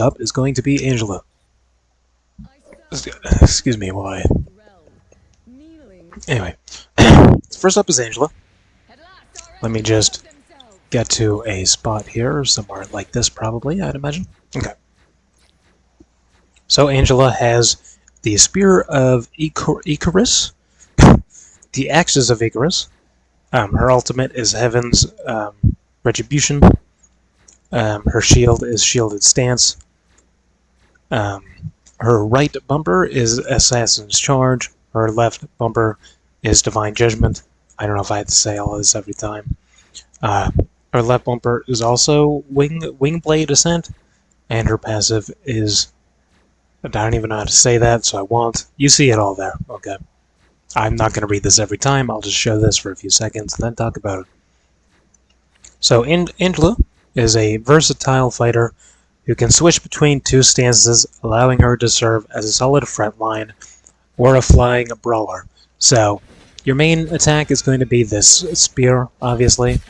up is going to be Angela. Excuse me, why? Anyway, first up is Angela. Let me just get to a spot here, somewhere like this probably, I'd imagine. Okay. So Angela has the Spear of Icarus, the Axes of Icarus. Her ultimate is Heaven's Retribution. Her shield is Shielded Stance. Her right bumper is Assassin's Charge. Her left bumper is Divine Judgment. I don't know if I have to say all this every time. Her left bumper is also Wingblade Ascent, and her passive is... I don't even know how to say that, so I won't. You see it all there, okay. I'm not going to read this every time, I'll just show this for a few seconds, and then talk about it. So, Angela is a versatile fighter who can switch between two stances, allowing her to serve as a solid front line or a flying brawler. So, your main attack is going to be this spear, obviously,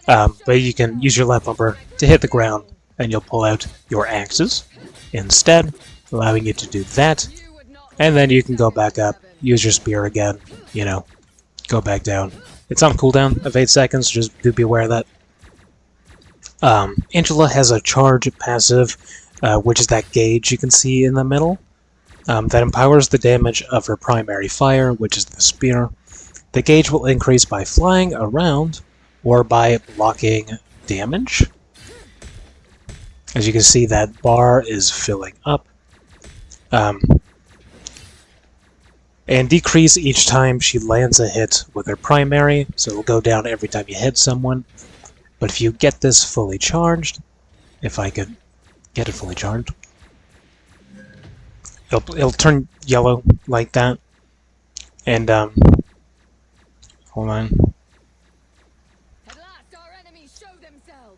but you can use your left bumper to hit the ground, and you'll pull out your axes instead, allowing you to do that, and then you can go back up, use your spear again, you know, go back down. It's on cooldown of 8 seconds, just do be aware of that. Angela has a charge passive, which is that gauge you can see in the middle, that empowers the damage of her primary fire, which is the spear. The gauge will increase by flying around or by blocking damage. As you can see, that bar is filling up. And decrease each time she lands a hit with her primary, so it'll go down every time you hit someone. But if you get this fully charged, if I could get it fully charged, it'll turn yellow like that. And hold on.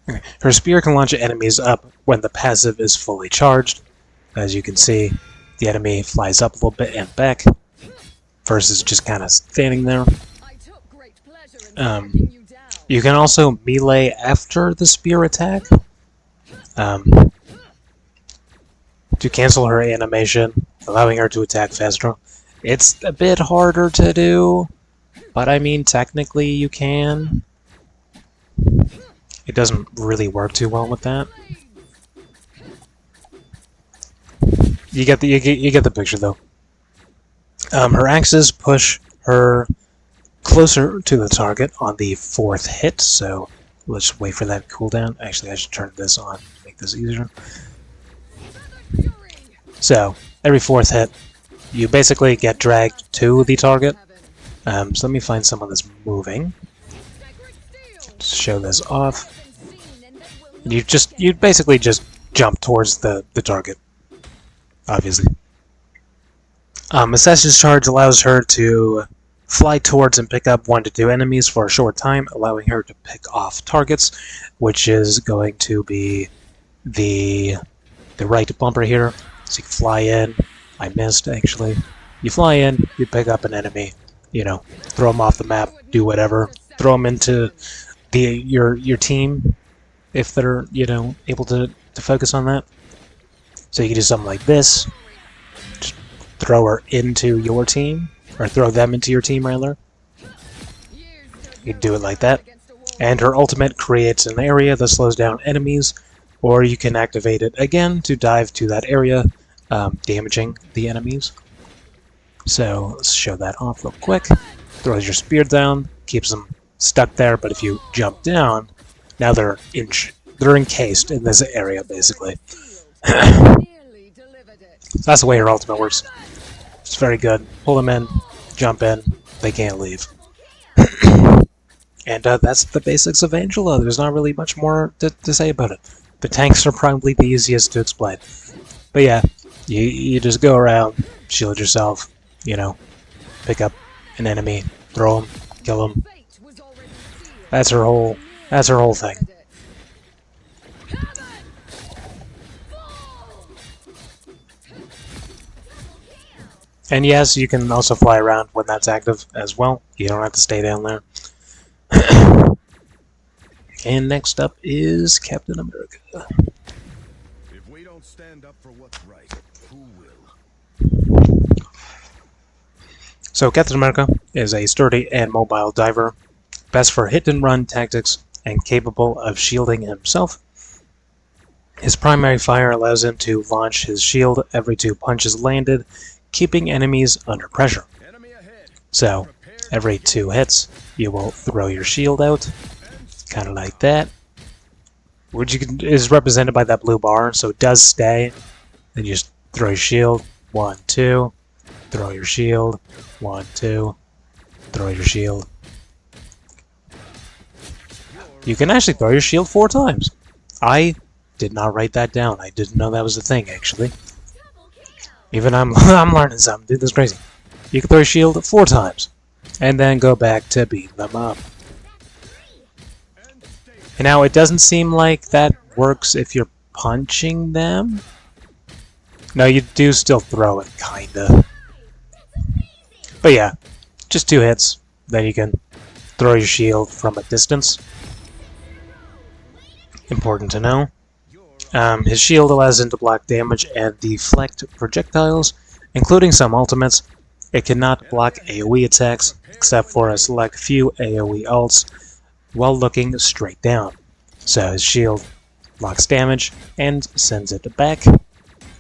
Okay. Her spear can launch enemies up when the passive is fully charged. As you can see, the enemy flies up a little bit and back, versus just kind of standing there. You can also melee after the spear attack to cancel her animation, allowing her to attack faster. It's a bit harder to do, but I mean, technically you can. It doesn't really work too well with that. You get the picture though. Her axes push her closer to the target on the 4th hit, so let's wait for that cooldown. Actually, I should turn this on to make this easier. So, every 4th hit, you basically get dragged to the target. So let me find someone that's moving. Just show this off. You basically just jump towards the target, obviously. Assassin's Charge allows her to fly towards and pick up 1 to 2 enemies for a short time, allowing her to pick off targets, which is going to be the right bumper here. So you can fly in. I missed, actually. You fly in, you pick up an enemy, you know, throw them off the map, do whatever. Throw them into your team if they're, you know, able to focus on that. So you can do something like this. Just throw her into your team, or throw them into your team, rather. You can do it like that. And her ultimate creates an area that slows down enemies, or you can activate it again to dive to that area, damaging the enemies. So let's show that off real quick. Throws your spear down, keeps them stuck there, but if you jump down, now they're encased in this area, basically. That's the way her ultimate works. It's very good. Pull them in, jump in, they can't leave. And that's the basics of Angela. There's not really much more to say about it. The tanks are probably the easiest to explain. But yeah, you just go around, shield yourself, you know, pick up an enemy, throw them, kill them. That's her whole thing. And yes, you can also fly around when that's active as well. You don't have to stay down there. And next up is Captain America. If we don't stand up for what's right, who will? So Captain America is a sturdy and mobile diver, best for hit-and-run tactics and capable of shielding himself. His primary fire allows him to launch his shield every 2 punches landed, keeping enemies under pressure. So, every 2 hits, you will throw your shield out, kind of like that, which is represented by that blue bar, so it does stay. Then you just throw your shield, 1, 2, throw your shield, 1, 2, throw your shield. You can actually throw your shield 4 times. I did not write that down. I didn't know that was a thing, actually. Even I'm learning something. Dude, this is crazy. You can throw your shield 4 times, and then go back to beat them up. And now, it doesn't seem like that works if you're punching them. No, you do still throw it, kinda. But yeah, just 2 hits. Then you can throw your shield from a distance. Important to know. His shield allows him to block damage and deflect projectiles, including some ultimates. It cannot block AoE attacks, except for a select few AoE ults, while looking straight down. So his shield blocks damage and sends it back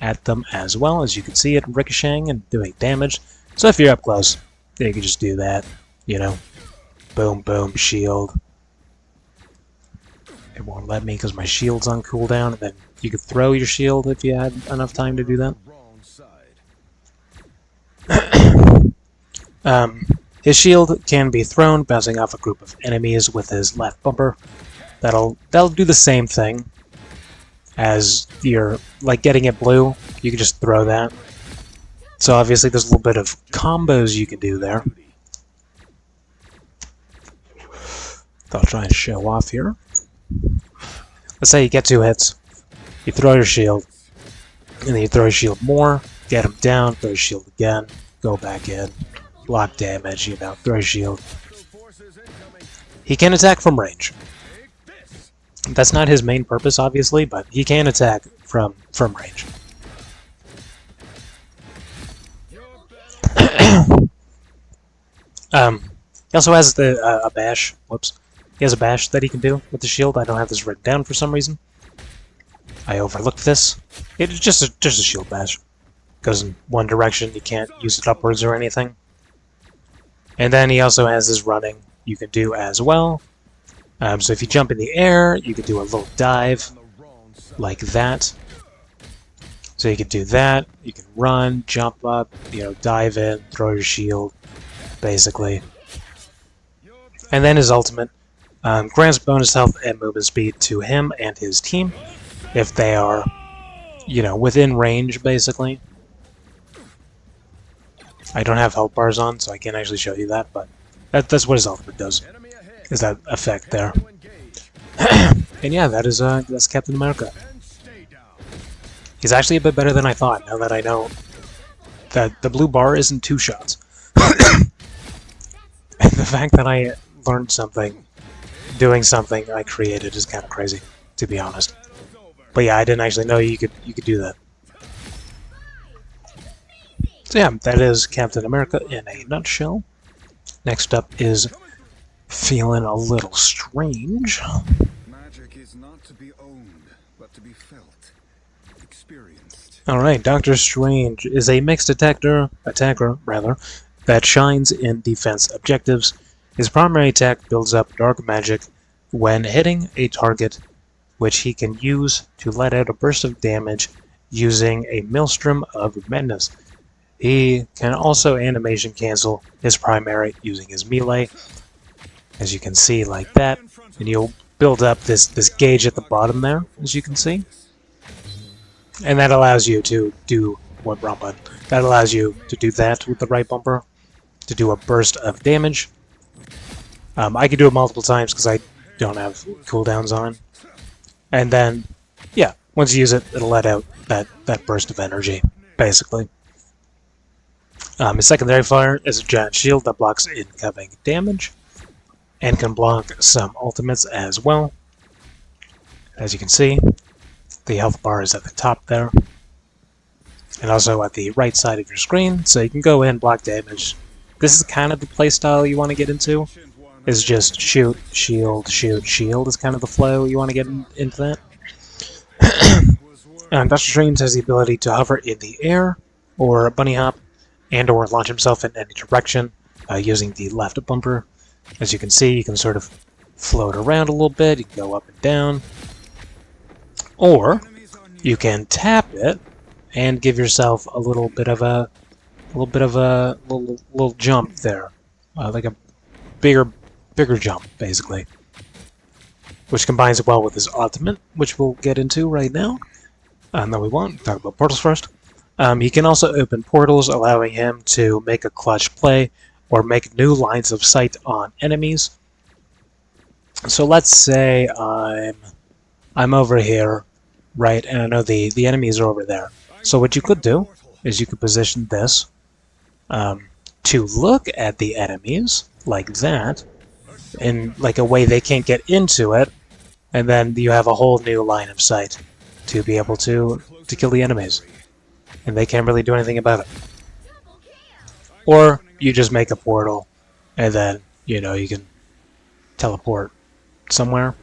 at them as well. As you can see it ricocheting and doing damage. So if you're up close, you can just do that, you know. Boom, boom, shield. It won't let me because my shield's on cooldown, and then you could throw your shield if you had enough time to do that. His shield can be thrown, bouncing off a group of enemies with his left bumper. That'll do the same thing as your, like, getting it blue. You can just throw that. So obviously there's a little bit of combos you can do there. I'll try and show off here. Let's say you get 2 hits. You throw your shield, and then you throw your shield more, get him down, throw your shield again, go back in, block damage, you know, throw your shield. He can attack from range. That's not his main purpose, obviously, but he can attack from range. He also has a bash. Whoops. He has a bash that he can do with the shield. I don't have this written down for some reason. I overlooked this. It's just a shield bash. Goes in one direction. You can't use it upwards or anything. And then he also has his running you can do as well. So if you jump in the air, you can do a little dive like that. So you can do that. You can run, jump up, you know, dive in, throw your shield, basically. And then his ultimate grants bonus health and movement speed to him and his team if they are, you know, within range, basically. I don't have health bars on, so I can't actually show you that, but that's what his ultimate does, is that effect there. And yeah, that's Captain America. He's actually a bit better than I thought, now that I know that the blue bar isn't 2 shots. And the fact that I learned something doing something I created is kind of crazy, to be honest. But yeah, I didn't actually know you could do that. So yeah, that is Captain America in a nutshell. Next up is feeling a little strange. Magic is not to be owned, but to be felt, experienced. Alright, Doctor Strange is a mixed attacker that shines in defense objectives. His primary attack builds up dark magic when hitting a target, which he can use to let out a burst of damage using a maelstrom of madness. He can also animation cancel his primary using his melee, as you can see, like that, and you'll build up this gauge at the bottom there, as you can see. And that allows you to do what wrong button? That allows you to do that with the right bumper, to do a burst of damage. I can do it multiple times because I don't have cooldowns on. And then, yeah, once you use it, it'll let out that burst of energy, basically. His secondary fire is a giant shield that blocks incoming damage, and can block some ultimates as well. As you can see, the health bar is at the top there. and also at the right side of your screen, so you can go in, block damage. This is kind of the playstyle you want to get into, is just shoot, shield, shoot, shield is kind of the flow you want to get into that. Dr. Strange has the ability to hover in the air, or bunny hop, and or launch himself in any direction using the left bumper. As you can see, you can sort of float around a little bit, you can go up and down, or you can tap it and give yourself a little jump there, like a bigger jump, basically, which combines well with his ultimate, which we'll get into right now. No, we won't. Talk about portals first. He can also open portals, allowing him to make a clutch play or make new lines of sight on enemies. So let's say I'm over here, right, and I know the enemies are over there. So what you could do is you could position this to look at the enemies like that, in like a way they can't get into it, and then you have a whole new line of sight to be able to kill the enemies, and they can't really do anything about it. Or you just make a portal, and then you can teleport somewhere,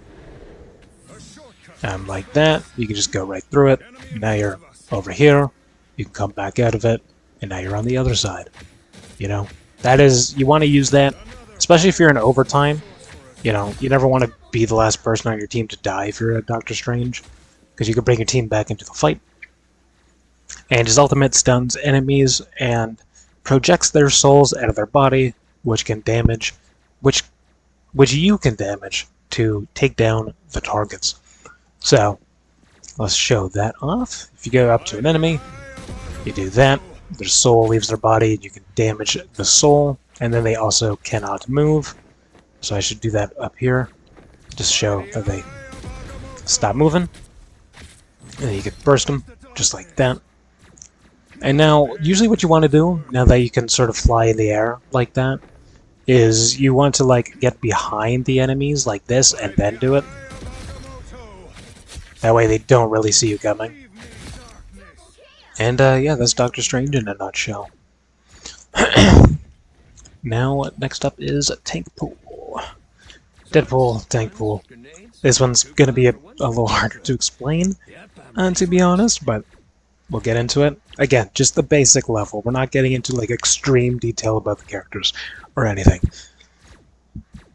like that. You can just go right through it. Now you're over here. You can come back out of it, and now you're on the other side. That is, you want to use that, especially if you're in overtime. You never want to be the last person on your team to die if you're a Doctor Strange, because you can bring your team back into the fight. And his ultimate stuns enemies and projects their souls out of their body, which can damage, which you can damage to take down the targets. So let's show that off. If you go up to an enemy, you do that. Their soul leaves their body, and you can damage the soul, and then they also cannot move. So I should do that up here, just show that they stop moving. And then you can burst them, just like that. And now, usually what you want to do, now that you can sort of fly in the air like that, is you want to like get behind the enemies like this and then do it. That way they don't really see you coming. And yeah, that's Doctor Strange in a nutshell. Now, next up is Tank Pool. Deadpool, Tank Pool. This one's going to be a little harder to explain, to be honest, but we'll get into it. Again, just the basic level. We're not getting into like extreme detail about the characters or anything.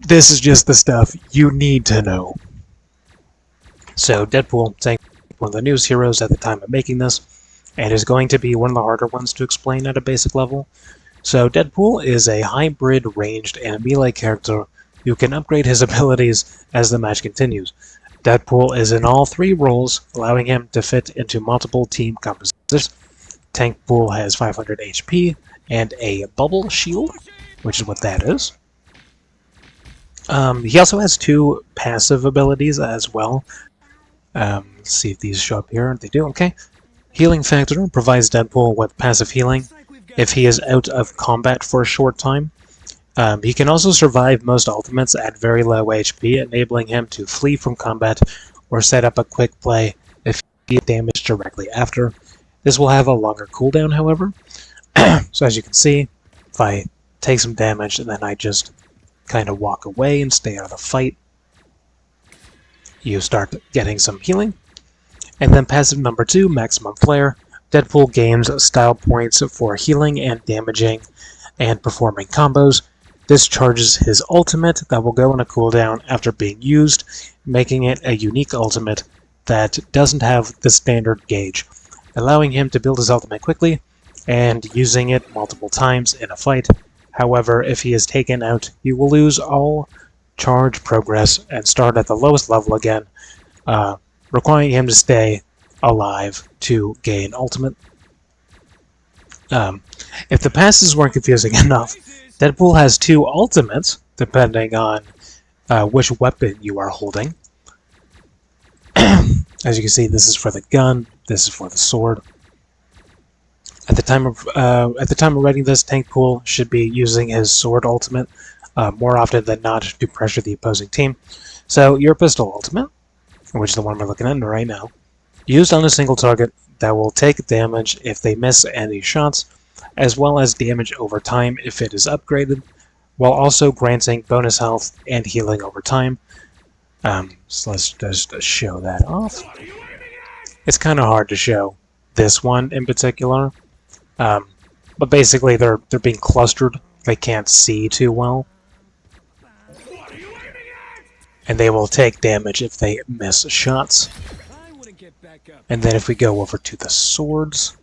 This is just the stuff you need to know. So, Deadpool, Tank, one of the newest heroes at the time of making this, and is going to be one of the harder ones to explain at a basic level. So, Deadpool is a hybrid ranged and melee character who can upgrade his abilities as the match continues. Deadpool is in all three roles, allowing him to fit into multiple team compositions. Tankpool has 500 HP and a bubble shield, which is what that is. He also has two passive abilities as well. Let's see if these show up here. They do, okay. Healing Factor provides Deadpool with passive healing if he is out of combat for a short time. He can also survive most ultimates at very low HP, enabling him to flee from combat or set up a quick play if he is damaged directly after. This will have a longer cooldown, however. So as you can see, if I take some damage and then I just kind of walk away and stay out of the fight, you start getting some healing. And then passive number 2, Maximum Flare. Deadpool gains style points for healing and damaging and performing combos. This charges his ultimate that will go on a cooldown after being used, making it a unique ultimate that doesn't have the standard gauge, allowing him to build his ultimate quickly and using it multiple times in a fight. However, if he is taken out, he will lose all charge progress and start at the lowest level again, requiring him to stay alive to gain ultimate. If the passes weren't confusing enough, Deadpool has two ultimates, depending on which weapon you are holding. As you can see, this is for the gun, this is for the sword. At the time of writing this, Tankpool should be using his sword ultimate more often than not to pressure the opposing team. So your pistol ultimate, which is the one we're looking at right now, used on a single target, that will take damage if they miss any shots, as well as damage over time if it is upgraded, while also granting bonus health and healing over time. So let's just show that off. It's kind of hard to show this one in particular, but basically they're being clustered. They can't see too well, and they will take damage if they miss shots. And then if we go over to the swords,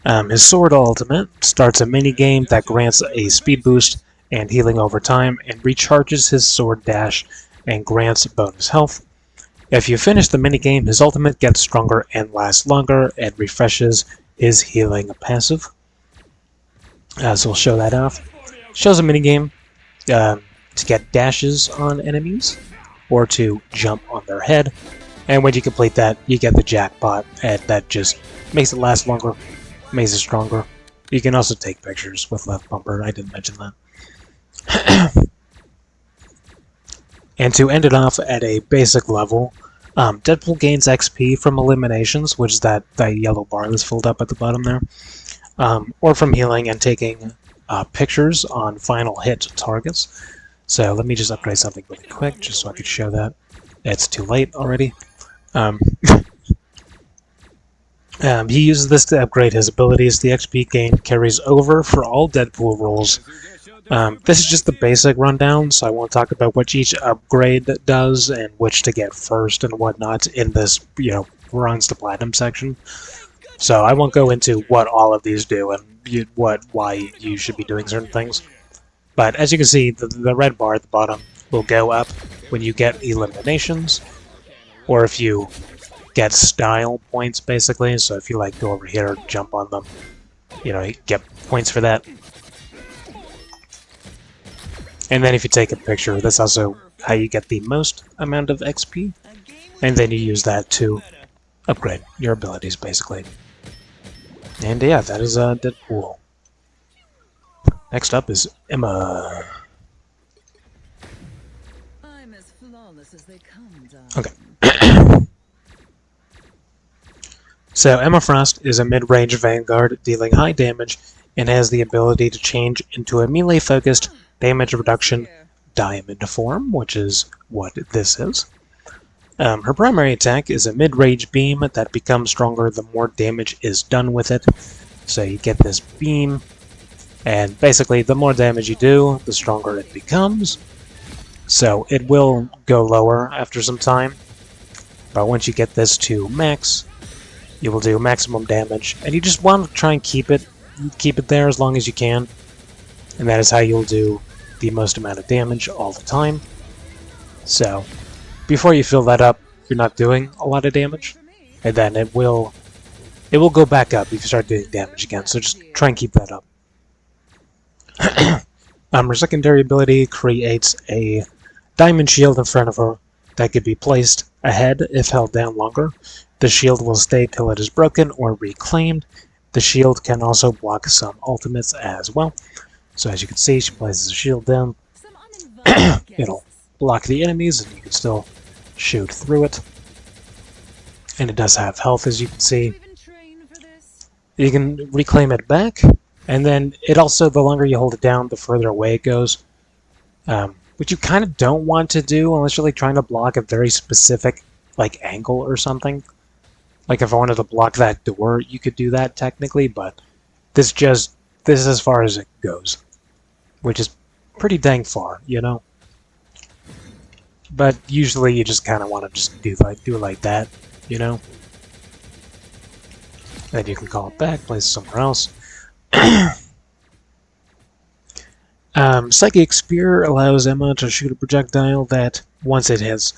his sword ultimate starts a mini game that grants a speed boost and healing over time, and recharges his sword dash and grants bonus health. If you finish the minigame, his ultimate gets stronger and lasts longer, and refreshes his healing passive. So we'll show that off. Shows a minigame to get dashes on enemies, or to jump on their head. And when you complete that, you get the jackpot, and that just makes it last longer, makes it stronger. You can also take pictures with left bumper, I didn't mention that. And to end it off at a basic level, Deadpool gains XP from eliminations, which is that yellow bar that's filled up at the bottom there, or from healing and taking pictures on final hit targets. So let me just upgrade something really quick, just so I could show that. It's too late already. He uses this to upgrade his abilities. The XP gain carries over for all Deadpool roles. This is just the basic rundown, so I won't talk about what each upgrade does and which to get first and whatnot in this, runs to platinum section. So I won't go into what all of these do and why you should be doing certain things. But as you can see, the red bar at the bottom will go up when you get eliminations, or if you get style points, basically. So if you go over here, jump on them, you get points for that. And then if you take a picture, that's also how you get the most amount of XP. And then you use that to upgrade your abilities, basically. And yeah, that is Deadpool. Next up is Emma. I'm as flawless as they come, darling. Okay. So Emma Frost is a mid-range Vanguard dealing high damage and has the ability to change into a melee-focused damage reduction diamond form, which is what this is. Her primary attack is a mid-range beam that becomes stronger the more damage is done with it. So you get this beam, and basically the more damage you do, the stronger it becomes. So it will go lower after some time, but once you get this to max, you will do maximum damage, and you just want to try and keep it there as long as you can, and that is how you'll do the most amount of damage all the time. So before you fill that up, you're not doing a lot of damage, and then it will go back up if you start doing damage again, so just try and keep that up. Her secondary ability creates a diamond shield in front of her that could be placed ahead if held down longer. The shield will stay till it is broken or reclaimed. The shield can also block some ultimates as well. So as you can see, she places a shield down. It'll block the enemies, and you can still shoot through it. And it does have health, as you can see. You can reclaim it back, and then it also, the longer you hold it down, the further away it goes. Which you kind of don't want to do unless you're trying to block a very specific angle or something. If I wanted to block that door, you could do that technically, but this is as far as it goes, which is pretty dang far, But usually you just kind of want to just do it like that, Then you can call it back, place it somewhere else. Psychic Spear allows Emma to shoot a projectile that, once it hits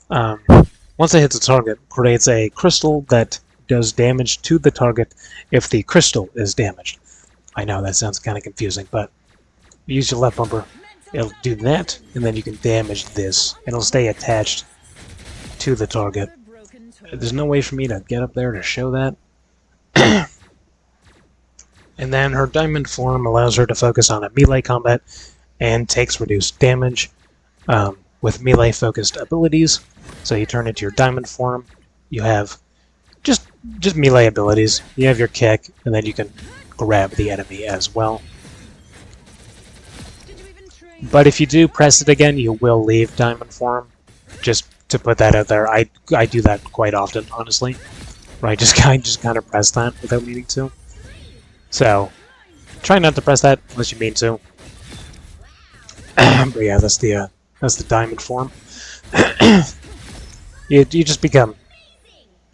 a target, creates a crystal that does damage to the target if the crystal is damaged. I know that sounds kind of confusing, but use your left bumper. It'll do that, and then you can damage this. It'll stay attached to the target. There's no way for me to get up there to show that. And then her diamond form allows her to focus on a melee combat and takes reduced damage with melee-focused abilities. So you turn into your diamond form. You have just just melee abilities. You have your kick, and then you can grab the enemy as well. But if you do press it again, you will leave diamond form. Just to put that out there, I do that quite often, honestly. Right, just kind of press that without meaning to. So try not to press that unless you mean to. But yeah, that's the diamond form. you just become,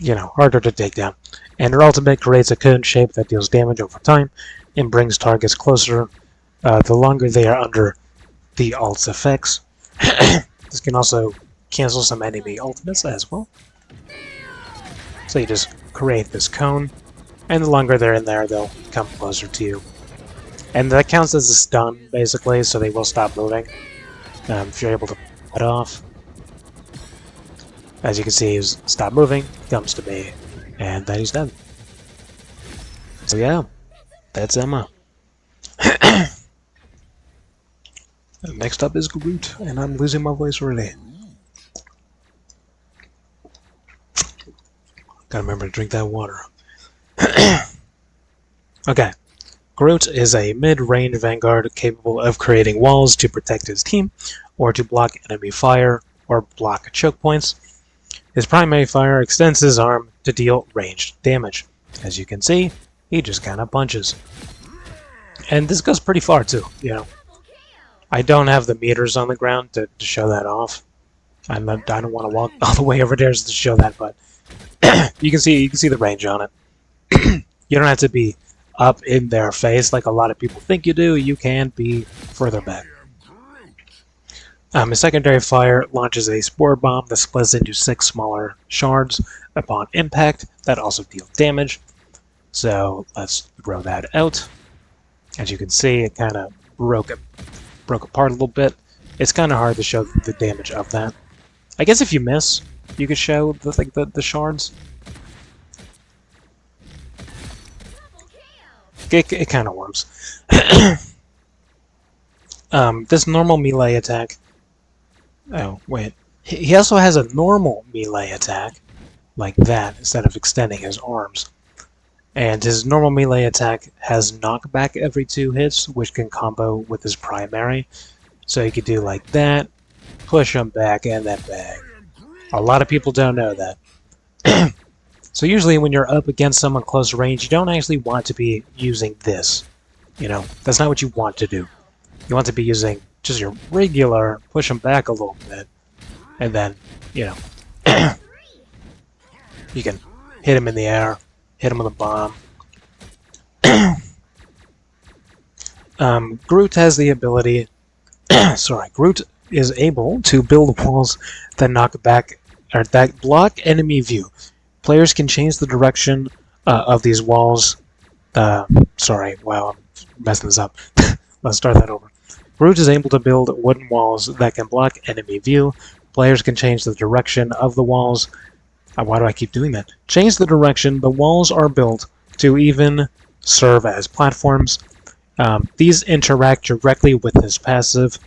harder to take down. And her ultimate creates a cone shape that deals damage over time and brings targets closer the longer they are under the ult's effects. This can also cancel some enemy ultimates as well. So you just create this cone, and the longer they're in there, they'll come closer to you. And that counts as a stun, basically, so they will stop moving. If you're able to pull it off. As you can see, he's stopped moving, comes to me, and then he's dead. So yeah, that's Emma. Next up is Groot, and I'm losing my voice already. Gotta remember to drink that water. Okay. Groot is a mid-range Vanguard capable of creating walls to protect his team, or to block enemy fire, or block choke points. His primary fire extends his arm to deal ranged damage. As you can see, he just kind of punches. And this goes pretty far too, I don't have the meters on the ground to show that off. I don't want to walk all the way over there to show that, but you can see the range on it. You don't have to be up in their face like a lot of people think you do. You can be further back. His secondary fire launches a spore bomb that splits into 6 smaller shards upon impact that also deal damage. So let's throw that out. As you can see, it kind of broke apart a little bit. It's kind of hard to show the damage of that. I guess if you miss, you could show the shards. It kind of works. This normal melee attack. Oh wait, he also has a normal melee attack, like that, instead of extending his arms. And his normal melee attack has knockback every 2 hits, which can combo with his primary. So you could do like that, push him back, and then bang. A lot of people don't know that. So usually when you're up against someone close range, you don't actually want to be using this. That's not what you want to do. You want to be using just your regular, push them back a little bit, and then, you can hit him in the air, hit him with a bomb. Groot has the ability... Groot is able to build walls that knock back, or that block enemy view. Players can change the direction of these walls. Wow, I'm messing this up. Let's start that over. Groot is able to build wooden walls that can block enemy view. Players can change the direction of the walls. Why do I keep doing that? Change the direction the walls are built to even serve as platforms. These interact directly with his passive,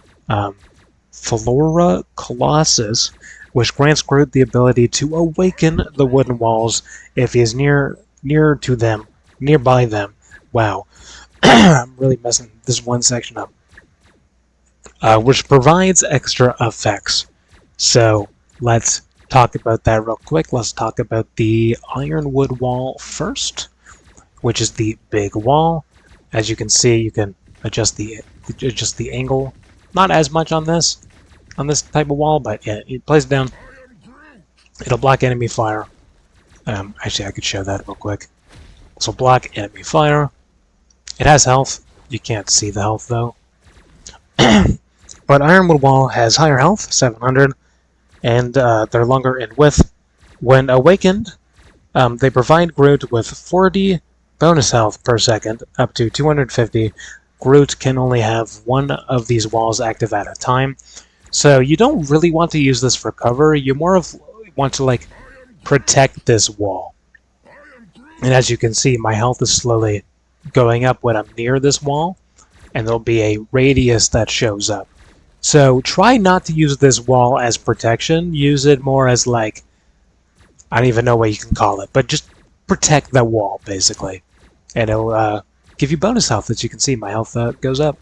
Flora Colossus, which grants Groot the ability to awaken the wooden walls if he is nearby them. Wow, I'm really messing this one section up. Which provides extra effects. So let's talk about that real quick. Let's talk about the Ironwood wall first, which is the big wall. As you can see, you can adjust the angle. Not as much on this type of wall, but yeah, you place it down. It'll block enemy fire. Actually, I could show that real quick. So block enemy fire. It has health. You can't see the health though. But Ironwood Wall has higher health, 700, and they're longer in width. When awakened, they provide Groot with 40 bonus health per second, up to 250. Groot can only have one of these walls active at a time. So you don't really want to use this for cover. You more of want to protect this wall. And as you can see, my health is slowly going up when I'm near this wall, and there'll be a radius that shows up. So try not to use this wall as protection. Use it more as I don't even know what you can call it, but just protect that wall, basically. And it'll give you bonus health. As you can see, my health goes up.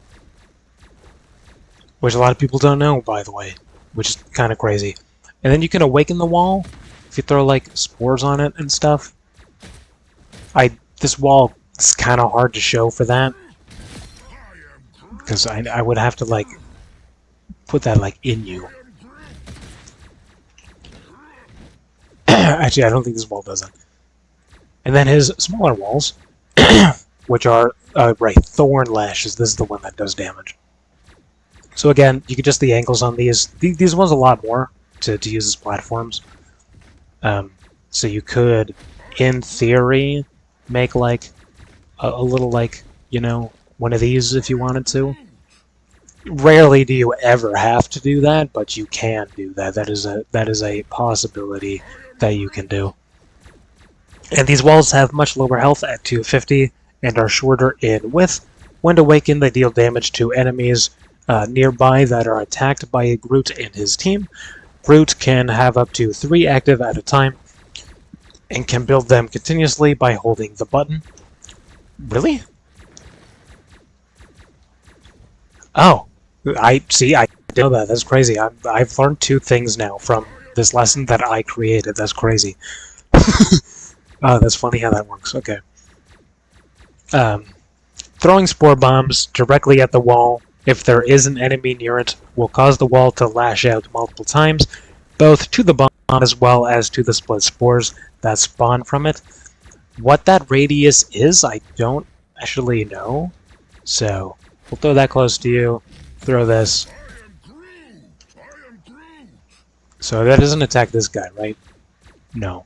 Which a lot of people don't know, by the way. Which is kind of crazy. And then you can awaken the wall if you throw, like, spores on it and stuff. This wall is kind of hard to show for that. Because I would have to, like, put that, like, in you. Actually, I don't think this wall does it. And then his smaller walls, which are, right, Thorn Lashes. This is the one that does damage. So again, you can just the angles on these. These ones a lot more to use as platforms. So you could, in theory, make, like, a little, like, you know, one of these if you wanted to. Rarely do you ever have to do that, but you can do that. That is a possibility that you can do. And these walls have much lower health at 250 and are shorter in width. When awakened, they deal damage to enemies nearby that are attacked by Groot and his team. Groot can have up to 3 active at a time and can build them continuously by holding the button. Really? Oh, I didn't know that. That's crazy. I've learned 2 things now from this lesson that I created. That's crazy. Oh, that's funny how that works. Okay. Throwing spore bombs directly at the wall, if there is an enemy near it, will cause the wall to lash out multiple times, both to the bomb as well as to the split spores that spawn from it. What that radius is, I don't actually know. So, we'll throw that close to you. Throw this. So that doesn't attack this guy, right? No.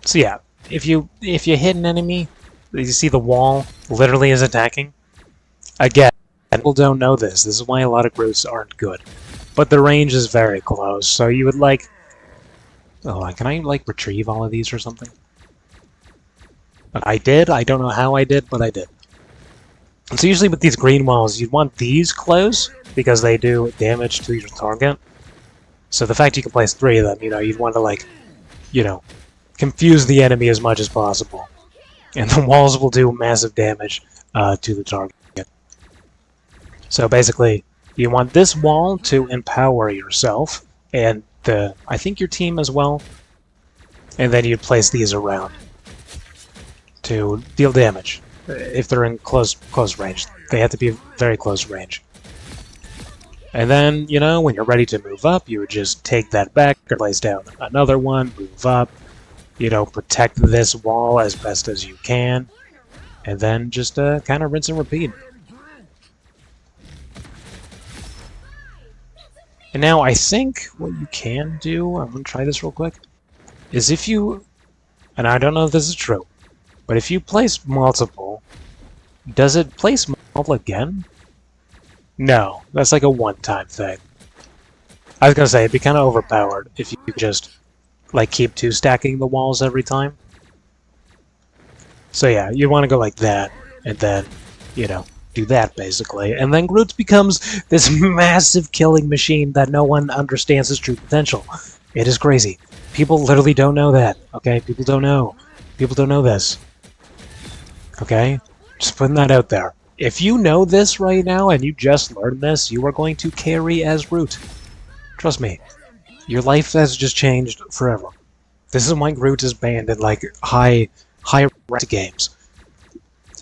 So yeah, if you hit an enemy, you see the wall literally is attacking. Again, people don't know this. This is why a lot of Groots aren't good. But the range is very close, so you would like... Oh, can I, like, retrieve all of these or something? I did. I don't know how I did, but I did. And so usually with these green walls, you'd want these close, because they do damage to your target. So the fact you can place 3 of them, you know, you'd want to, like, you know, confuse the enemy as much as possible. And the walls will do massive damage to the target. So basically, you want this wall to empower yourself, and I think your team as well, and then you'd place these around to deal damage. If they're in close range. They have to be very close range. And then, you know, when you're ready to move up, you would just take that back, or place down another one, move up, you know, protect this wall as best as you can, and then just kind of rinse and repeat. And now I think what you can do, I'm going to try this real quick, is if you, and I don't know if this is true, but if you place multiple, does it place multiple again? No, that's like a one-time thing. I was going to say, it'd be kind of overpowered if you just, like, keep 2 stacking the walls every time. So yeah, you want to go like that, and then, you know, do that, basically. And then Groot becomes this massive killing machine that no one understands his true potential. It is crazy. People literally don't know that, okay? People don't know. People don't know this. Okay? Just putting that out there. If you know this right now, and you just learned this, you are going to carry as Groot. Trust me. Your life has just changed forever. This is why Groot is banned in, like, high-ranked games.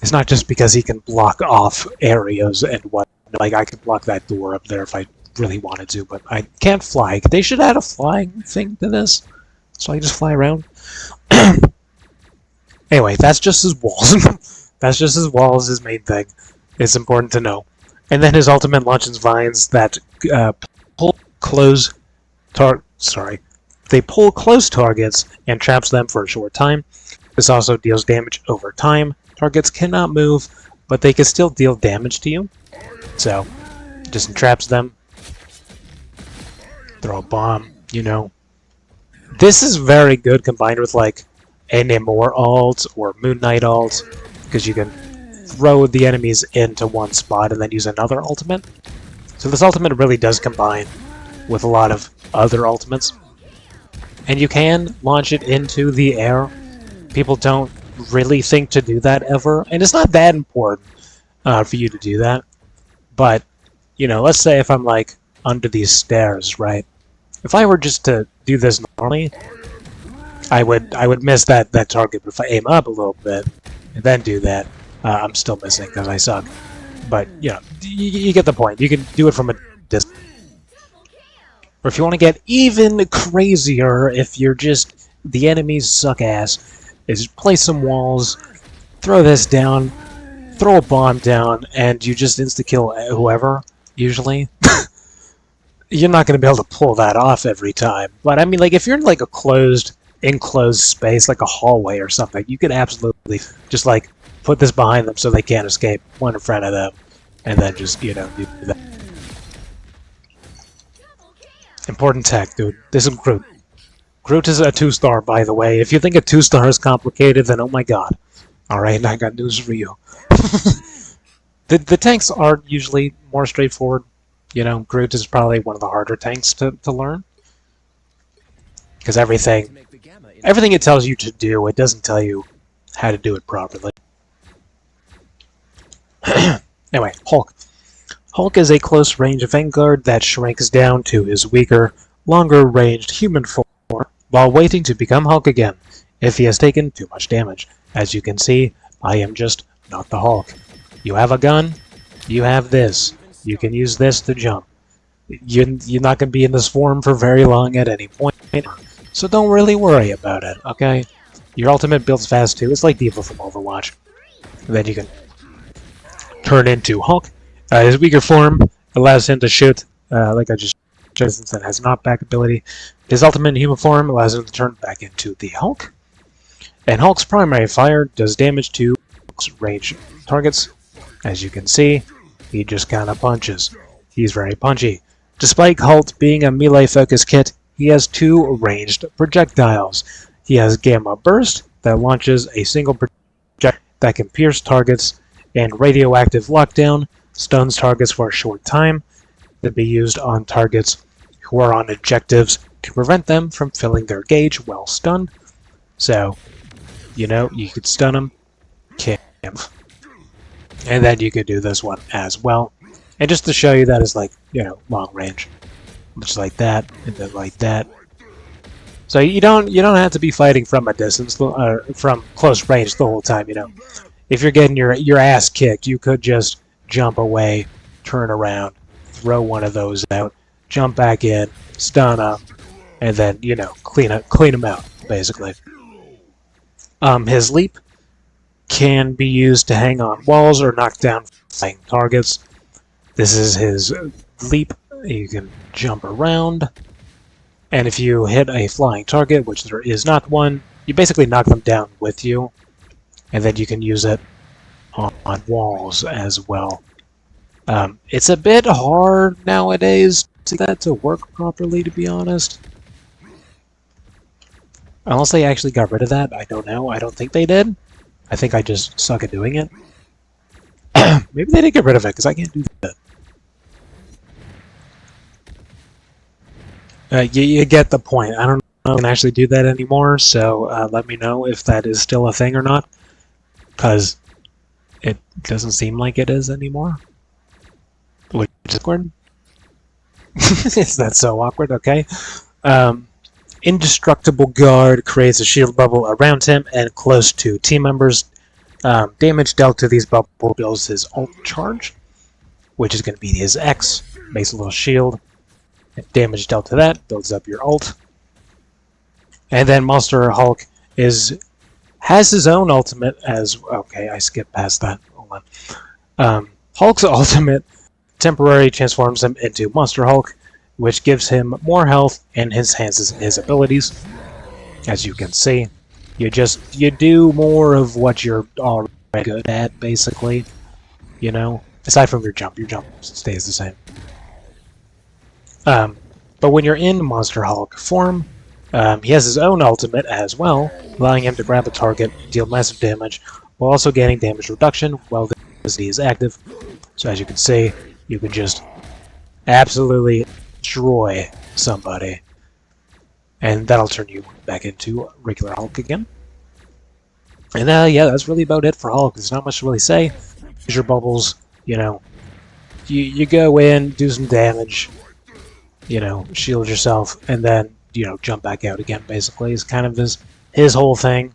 It's not just because he can block off areas and what. Like, I could block that door up there if I really wanted to, but I can't fly. They should add a flying thing to this, so I just fly around. Anyway, that's just his walls. That's just his walls, his main thing. It's important to know. And then his ultimate launches vines that pull close they pull close targets and traps them for a short time. This also deals damage over time. Targets cannot move, but they can still deal damage to you. So, just entraps them. Throw a bomb, you know. This is very good combined with, like, a Namor ult or Moon Knight ult, because you can throw the enemies into one spot and then use another ultimate. So this ultimate really does combine with a lot of other ultimates. And you can launch it into the air. People don't really think to do that ever, and it's not that important for you to do that. But, you know, let's say if I'm like under these stairs, right? If I were just to do this normally, I would miss that target. But if I aim up a little bit and then do that, I'm still missing because I suck. But you know, you get the point. You can do it from a distance. Or if you want to get even crazier, if you're just the enemies suck ass, is place some walls, throw this down, throw a bomb down, and you just insta-kill whoever, usually. You're not going to be able to pull that off every time. But I mean, like, if you're in like a enclosed space, like a hallway or something, you could absolutely just like put this behind them so they can't escape, one in front of them, and then just, you know, do that. Important tech, dude. This is Groot. Groot is a 2-star, by the way. If you think a 2-star is complicated, then oh my god. Alright, I got news for you. The tanks are usually more straightforward. You know, Groot is probably one of the harder tanks to learn. Because everything it tells you to do, it doesn't tell you how to do it properly. Anyway, Hulk. Hulk is a close-range Vanguard that shrinks down to his weaker, longer-ranged human form while waiting to become Hulk again, if he has taken too much damage. As you can see, I am just not the Hulk. You have a gun, you have this. You can use this to jump. You're not going to be in this form for very long at any point, so don't really worry about it, okay? Your ultimate builds fast too. It's like Diva from Overwatch. And then you can turn into Hulk. His weaker form allows him to shoot, like I just showed, since it has knockback ability. His ultimate human form allows him to turn back into the Hulk. And Hulk's primary fire does damage to Hulk's range targets. As you can see, he just kind of punches. He's very punchy. Despite Hulk being a melee-focused kit, he has 2 ranged projectiles. He has Gamma Burst that launches a single projectile that can pierce targets, and Radioactive Lockdown stuns targets for a short time that be used on targets who are on objectives to prevent them from filling their gauge while stunned. So, you know, you could stun them, kill him. And then you could do this one as well. And just to show you that is like, you know, long range. Just like that, and then like that. So you don't have to be fighting from a distance, or from close range the whole time, you know. If you're getting your ass kicked, you could just jump away, turn around, throw one of those out, jump back in, stun them, and then, you know, clean them out, basically. His leap can be used to hang on walls or knock down flying targets. This is his leap. You can jump around, and if you hit a flying target, which there is not one, you basically knock them down with you, and then you can use it on walls as well. It's a bit hard nowadays to get that to work properly, to be honest. Unless they actually got rid of that, I don't know. I don't think they did. I think I just suck at doing it. Maybe they did get rid of it, because I can't do that. You get the point. I don't know if I can actually do that anymore, so let me know if that is still a thing or not. Because it doesn't seem like it is anymore. Which is awkward. Is that so awkward? Okay. Indestructible Guard creates a shield bubble around him and close to team members. Damage dealt to these bubbles builds his ult charge, which is going to be his X. Makes a little shield. Damage dealt to that builds up your ult. And then Monster Hulk has his own ultimate as... Okay, I skipped past that. Hold on. Hulk's ultimate temporarily transforms him into Monster Hulk, which gives him more health and enhances his abilities. As you can see, you do more of what you're already good at, basically. You know, aside from your jump stays the same. But when you're in Monster Hulk form, he has his own ultimate as well, allowing him to grab a target and deal massive damage, while also gaining damage reduction while he is active. So as you can see, you can just absolutely destroy somebody. and that'll turn you back into regular Hulk again. And yeah, that's really about it for Hulk. There's not much to really say. Use your bubbles, you know. You go in, do some damage, you know, shield yourself, and then, you know, jump back out again, basically, is kind of his whole thing.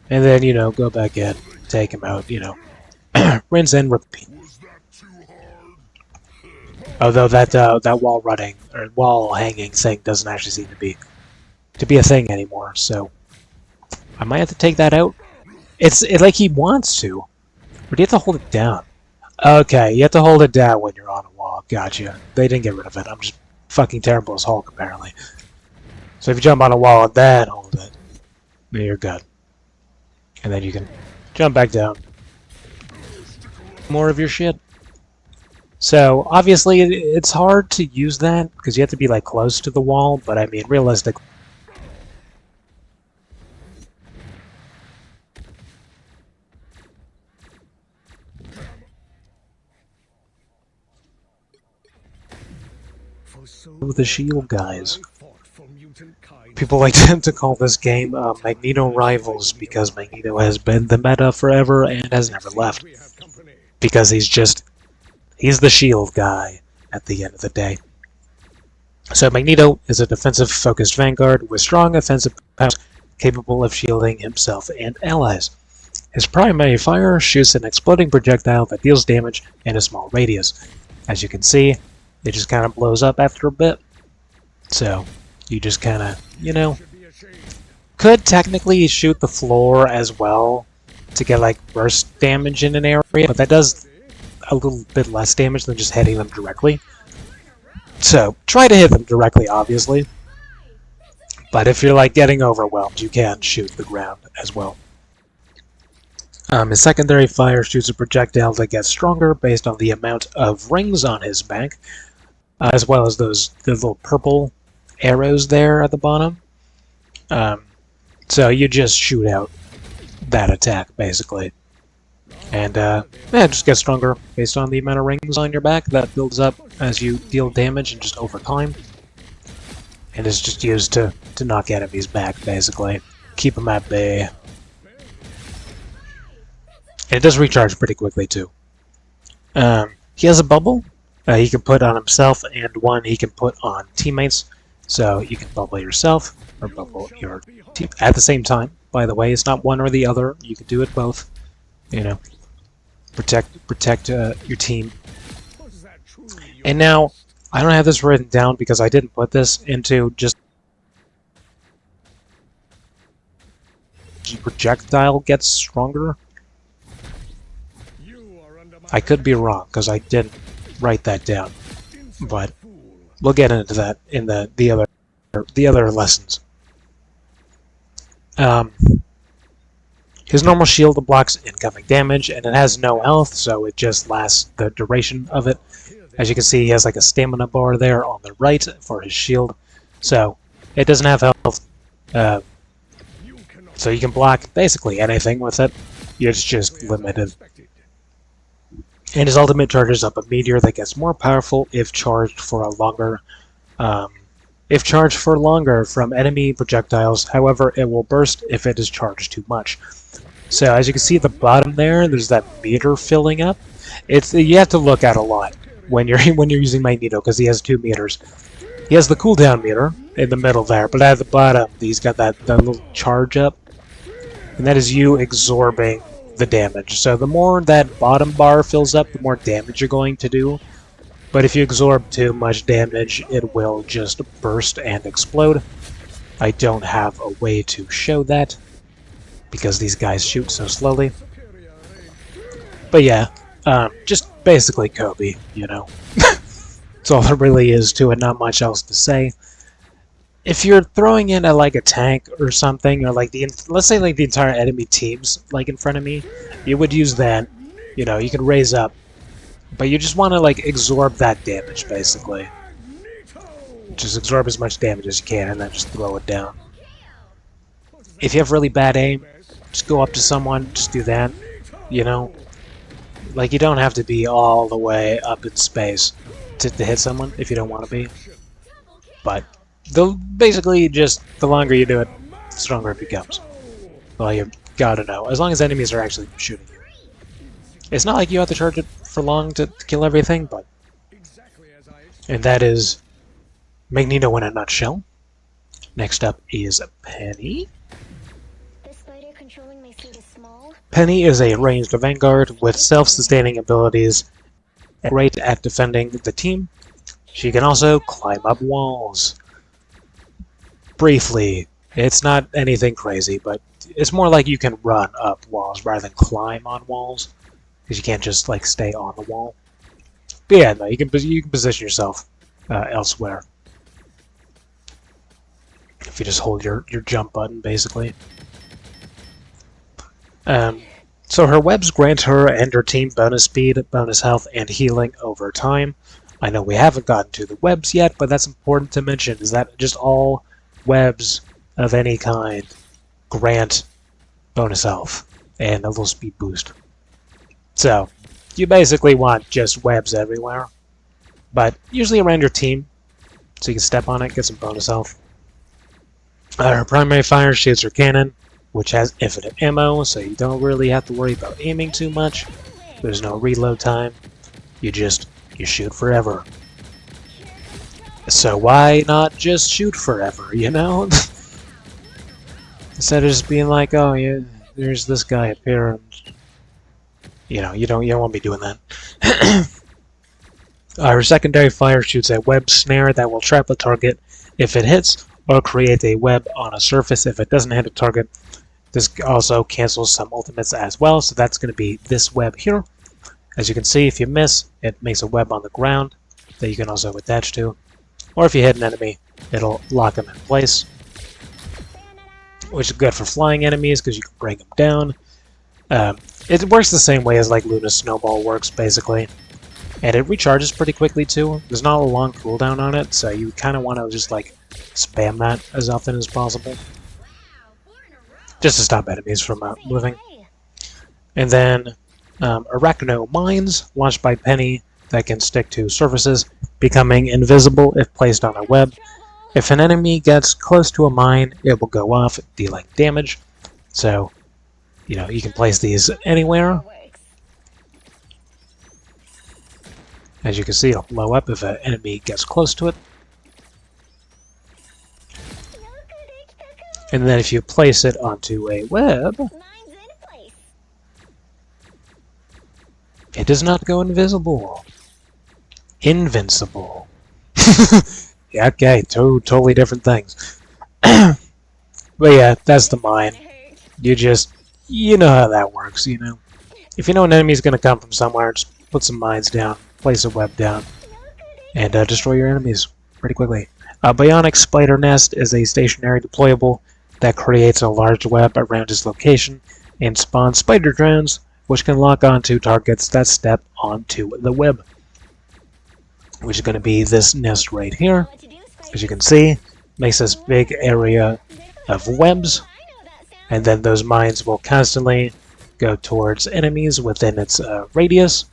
And then, you know, go back in, take him out, you know. Rinse and repeat. Although that wall running, or wall hanging thing doesn't actually seem to be a thing anymore, so I might have to take that out. It's like he wants to. Or do you have to hold it down? Okay, you have to hold it down when you're on a wall. Gotcha. They didn't get rid of it. I'm just fucking terrible as Hulk, apparently. So if you jump on a wall and then hold it, then you're good. And then you can jump back down. More of your shit. So, obviously, it's hard to use that, because you have to be, like, close to the wall, but I mean, realistically, the shield guys. People like to call this game Magneto Rivals because Magneto has been the meta forever and has never left. Because he's the shield guy at the end of the day. So Magneto is a defensive-focused Vanguard with strong offensive powers capable of shielding himself and allies. His primary fire shoots an exploding projectile that deals damage in a small radius. As you can see, it just kind of blows up after a bit. So, you just kind of, you know, could technically shoot the floor as well to get, like, burst damage in an area, but that does a little bit less damage than just hitting them directly. So, try to hit them directly, obviously. But if you're, like, getting overwhelmed, you can shoot the ground as well. His secondary fire shoots a projectile that gets stronger based on the amount of rings on his back, as well as the little purple arrows there at the bottom. So you just shoot out that attack, basically. And yeah, it just gets stronger based on the amount of rings on your back. That builds up as you deal damage and just over time. And it's just used to knock enemies back, basically. Keep them at bay. And it does recharge pretty quickly, too. He has a bubble he can put on himself, and one he can put on teammates. So you can bubble yourself, or bubble your team at the same time. By the way, it's not one or the other. You can do it both. You know, protect your team. And now, I don't have this written down because I didn't put this into just projectile gets stronger. I could be wrong because I didn't write that down, but we'll get into that in the other lessons. His normal shield blocks incoming damage, and it has no health, so it just lasts the duration of it. As you can see, he has like a stamina bar there on the right for his shield, so it doesn't have health. So you can block basically anything with it. It's just limited. And his ultimate charges up a meteor that gets more powerful if charged for a longer from enemy projectiles. However, it will burst if it is charged too much. So as you can see at the bottom there, there's that meter filling up. You have to look at a lot when you're using Magneto because he has 2 meters. He has the cooldown meter in the middle there, but at the bottom he's got that little charge up, and that is you absorbing the damage. So the more that bottom bar fills up, the more damage you're going to do. But if you absorb too much damage, it will just burst and explode. I don't have a way to show that because these guys shoot so slowly. But yeah, just basically Kobe, you know. That's all there really is to it, not much else to say. If you're throwing in like a tank or something, or like let's say like the entire enemy team's like in front of me, you would use that. You know, you can raise up, but you just want to like absorb that damage basically. Just absorb as much damage as you can, and then just throw it down. If you have really bad aim, just go up to someone, just do that. You know, like you don't have to be all the way up in space to hit someone if you don't want to be, but Basically, just the longer you do it, the stronger it becomes. Well, you gotta know. As long as enemies are actually shooting you. It's not like you have to charge it for long to kill everything, but... And that is Magneto in a nutshell. Next up is Penny. The spider controlling my seat is small. Penny is a ranged Vanguard with self-sustaining abilities and great at defending the team. She can also climb up walls. Briefly, it's not anything crazy, but it's more like you can run up walls rather than climb on walls, because you can't just like stay on the wall. But yeah, no, you can position yourself elsewhere if you just hold your jump button, basically. So her webs grant her and her team bonus speed, bonus health, and healing over time. I know we haven't gotten to the webs yet, but that's important to mention, is that just all webs of any kind grant bonus health and a little speed boost. So, you basically want just webs everywhere, but usually around your team, so you can step on it, get some bonus health. Her primary fire shoots her cannon, which has infinite ammo, so you don't really have to worry about aiming too much. There's no reload time. You shoot forever. So why not just shoot forever, you know? Instead of just being like, oh yeah, there's this guy up here, and you know, you don't want to be doing that. Her secondary fire shoots a web snare that will trap a target if it hits, or create a web on a surface if it doesn't hit a target. This also cancels some ultimates as well, so that's going to be this web here. As you can see, if you miss, it makes a web on the ground that you can also attach to. Or if you hit an enemy, it'll lock them in place, which is good for flying enemies because you can bring them down. It works the same way as like Luna's Snowball works, basically. And it recharges pretty quickly too. There's not a long cooldown on it, so you kind of want to just like spam that as often as possible, just to stop enemies from moving. And then Arachno Mines, launched by Penny, that can stick to surfaces, becoming invisible if placed on a web. If an enemy gets close to a mine, it will go off, dealing damage. So, you know, you can place these anywhere. As you can see, it'll blow up if an enemy gets close to it. And then if you place it onto a web, it does not go invisible. Invincible. Yeah, okay, totally different things. But yeah, that's the mine. You know how that works, you know. If you know an enemy's gonna come from somewhere, just put some mines down, place a web down, and destroy your enemies pretty quickly. Bionic Spider Nest is a stationary deployable that creates a large web around its location and spawns spider drones, which can lock onto targets that step onto the web, which is going to be this nest right here. As you can see, makes this big area of webs, and then those mines will constantly go towards enemies within its radius.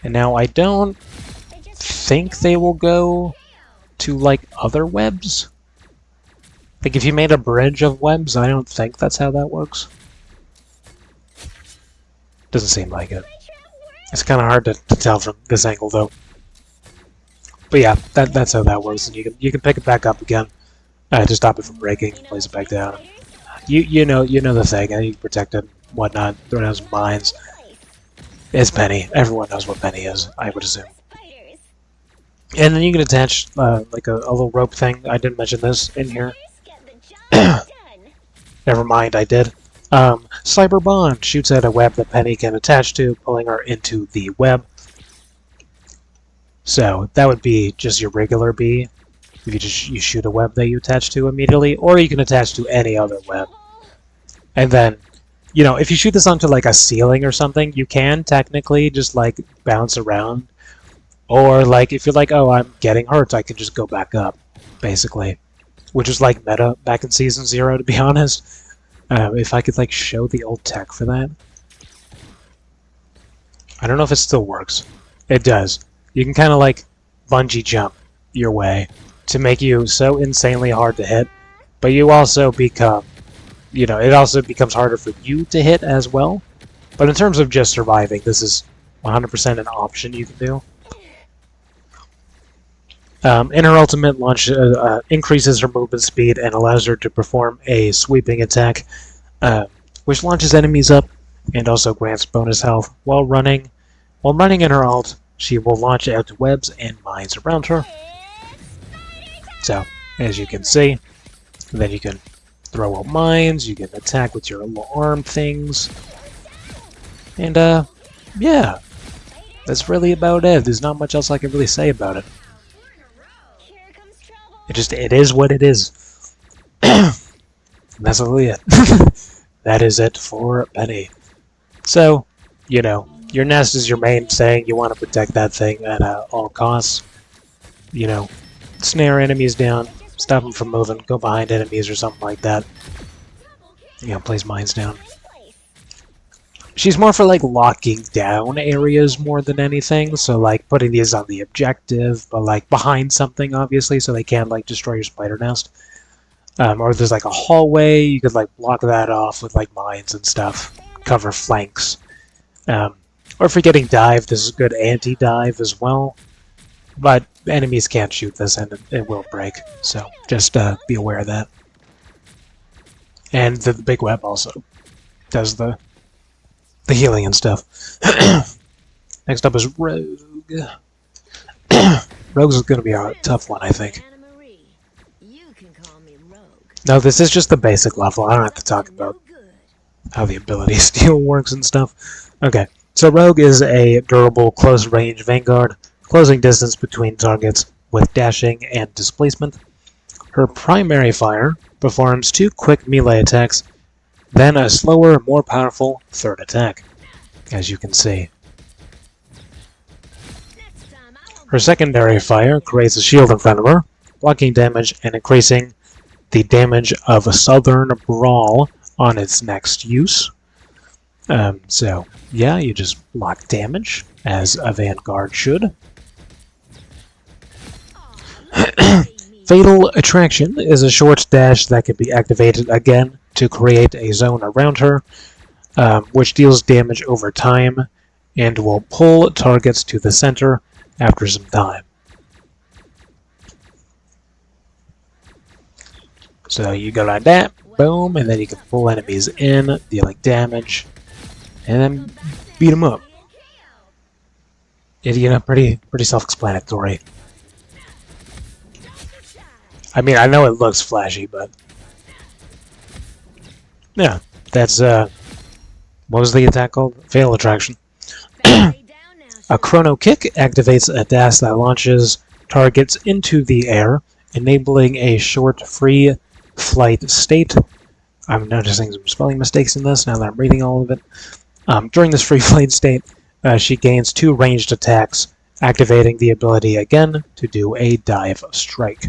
And now I don't think they will go to like other webs. Like if you made a bridge of webs, I don't think that's how that works. Doesn't seem like it. It's kind of hard to tell from this angle though. But yeah, that's how that works, and you can pick it back up again to stop it from breaking, place it back down. You know the thing, and you can protect it, whatnot, throw down some mines. It's Penny. Everyone knows what Penny is, I would assume. And then you can attach like a little rope thing. I didn't mention this in here. Never mind, I did. Cyber Bond shoots at a web that Penny can attach to, pulling her into the web. So that would be just your regular bee. If you shoot a web that you attach to immediately, or you can attach to any other web. And then, you know, if you shoot this onto like a ceiling or something, you can technically just like bounce around. Or like if you're like, oh, I'm getting hurt, I can just go back up, basically. Which is like meta back in Season 0, to be honest. If I could like show the old tech for that. I don't know if it still works. It does. You can kind of like bungee jump your way to make you so insanely hard to hit, but you also become, it also becomes harder for you to hit as well. But in terms of just surviving, this is 100% an option you can do. And her ultimate launch increases her movement speed and allows her to perform a sweeping attack, which launches enemies up and also grants bonus health while running. While running in her ult, she will launch out webs and mines around her. So, as you can see, then you can throw out mines, you can attack with your little arm things, and yeah, that's really about it. There's not much else I can really say about it. It is what it is. That's really it. That is it for Penny. So, your nest is your main thing. You want to protect that thing at all costs. Snare enemies down, stop them from moving, go behind enemies or something like that. Place mines down. She's more for like locking down areas more than anything, so like putting these on the objective, but like behind something obviously, so they can't like destroy your spider nest. Or if there's like a hallway, you could like block that off with like mines and stuff, cover flanks. Or if you're getting dive, this is good anti-dive as well. But enemies can't shoot this and it will break, so just be aware of that. And the big web also does the healing and stuff. Next up is Rogue. Rogue's going to be a tough one, I think. No, this is just the basic level. I don't have to talk about how the ability steal works and stuff. Okay, so Rogue is a durable close-range Vanguard, closing distance between targets with dashing and displacement. Her primary fire performs 2 quick melee attacks, then a slower, more powerful third attack, as you can see. Her secondary fire creates a shield in front of her, blocking damage and increasing the damage of a Southern Brawl on its next use. So, yeah, you just block damage, as a Vanguard should. Fatal Attraction is a short dash that can be activated again to create a zone around her, which deals damage over time and will pull targets to the center after some time. So you go like that, boom, and then you can pull enemies in, dealing damage, and then beat them up. Pretty self-explanatory. I mean, I know it looks flashy, but yeah, that's what was the attack called? Fatal Attraction. A Chrono Kick activates a dash that launches targets into the air, enabling a short free flight state. I'm noticing some spelling mistakes in this now that I'm reading all of it. During this free flight state, she gains 2 ranged attacks, activating the ability again to do a dive strike.